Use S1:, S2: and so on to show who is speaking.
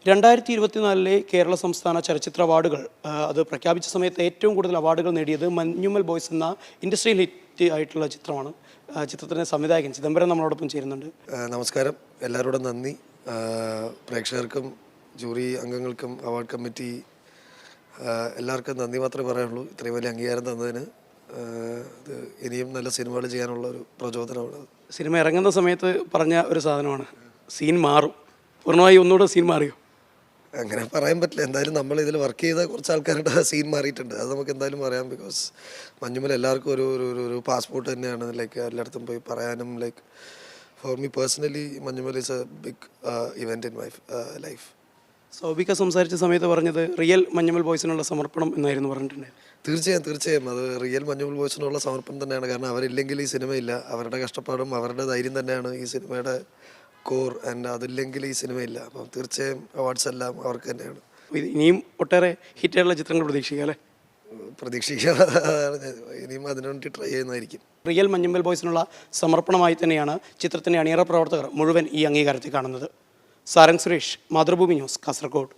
S1: 2024 കേരള സംസ്ഥാന ചലച്ചിത്ര അവാർഡുകൾ അത് പ്രഖ്യാപിച്ച സമയത്ത് ഏറ്റവും കൂടുതൽ അവാർഡുകൾ നേടിയത് മഞ്ഞുമ്മൽ ബോയ്സ് എന്ന ഇൻഡസ്ട്രിയൽ ഹിറ്റ് ആയിട്ടുള്ള ചിത്രമാണ്. ചിത്രത്തിൻ്റെ സംവിധായകൻ ചിദംബരം നമ്മളോടൊപ്പം ചേരുന്നുണ്ട്.
S2: നമസ്കാരം, എല്ലാവരോടും നന്ദി. പ്രേക്ഷകർക്കും ജൂറി അംഗങ്ങൾക്കും അവാർഡ് കമ്മിറ്റി എല്ലാവർക്കും നന്ദി മാത്രമേ പറയാനുള്ളൂ. ഇത്രയും വലിയ അംഗീകാരം തന്നതിന്. ഇത് ഇനിയും നല്ല സിനിമകൾ ചെയ്യാനുള്ള ഒരു പ്രചോദനമാണ്.
S1: സിനിമ ഇറങ്ങുന്ന സമയത്ത് പറഞ്ഞ ഒരു സാധനമാണ്, സീൻ മാറും. പൂർണ്ണമായി ഒന്നുകൂടെ സീൻ മാറിയോ?
S2: അങ്ങനെ പറയാൻ പറ്റില്ല. എന്തായാലും നമ്മൾ ഇതിൽ വർക്ക് ചെയ്ത കുറച്ച് ആൾക്കാരുടെ സീൻ മാറിയിട്ടുണ്ട്. അത് നമുക്ക് എന്തായാലും പറയാം. ബിക്കോസ് മഞ്ഞുമ്മൽ എല്ലാവർക്കും ഒരു പാസ്പോർട്ട് തന്നെയാണ്. ലൈക്ക് എല്ലായിടത്തും പോയി പറയാനും. Like for me personally Manjummel is a big event in my life.
S1: സൗബിക സംസാരിച്ച സമയത്ത് പറഞ്ഞത് റിയൽ മഞ്ഞുമ്മൽ ബോയ്സിനുള്ള സമർപ്പണം എന്നായിരുന്നു പറഞ്ഞിട്ടുണ്ടായത്.
S2: തീർച്ചയായും അത് റിയൽ മഞ്ഞുമ്മൽ ബോയ്സിനുള്ള സമർപ്പണം തന്നെയാണ്. കാരണം അവരില്ലെങ്കിൽ ഈ സിനിമയില്ല. അവരുടെ കഷ്ടപ്പാടും അവരുടെ ധൈര്യം തന്നെയാണ് ഈ സിനിമയുടെ കോർ. ആൻഡ് അതില്ലെങ്കിൽ ഈ സിനിമയില്ല. അപ്പം തീർച്ചയായും അവാർഡ്സ് എല്ലാം അവർക്ക് തന്നെയാണ്.
S1: ഇനിയും ഒട്ടേറെ ഹിറ്റായിട്ടുള്ള ചിത്രങ്ങൾ പ്രതീക്ഷിക്കാം അല്ലേ?
S2: ഇനിയും അതിനുവേണ്ടി ട്രൈ ചെയ്യുന്നതായിരിക്കും.
S1: റിയൽ മഞ്ഞുമ്മൽ ബോയ്സിനുള്ള സമർപ്പണമായി തന്നെയാണ് ചിത്രത്തിൻ്റെ അണിയറ പ്രവർത്തകർ മുഴുവൻ ഈ അംഗീകാരത്തെ കാണുന്നത്. സാരംഗ് സുരേഷ്, മാതൃഭൂമി ന്യൂസ്, കാസർഗോഡ്.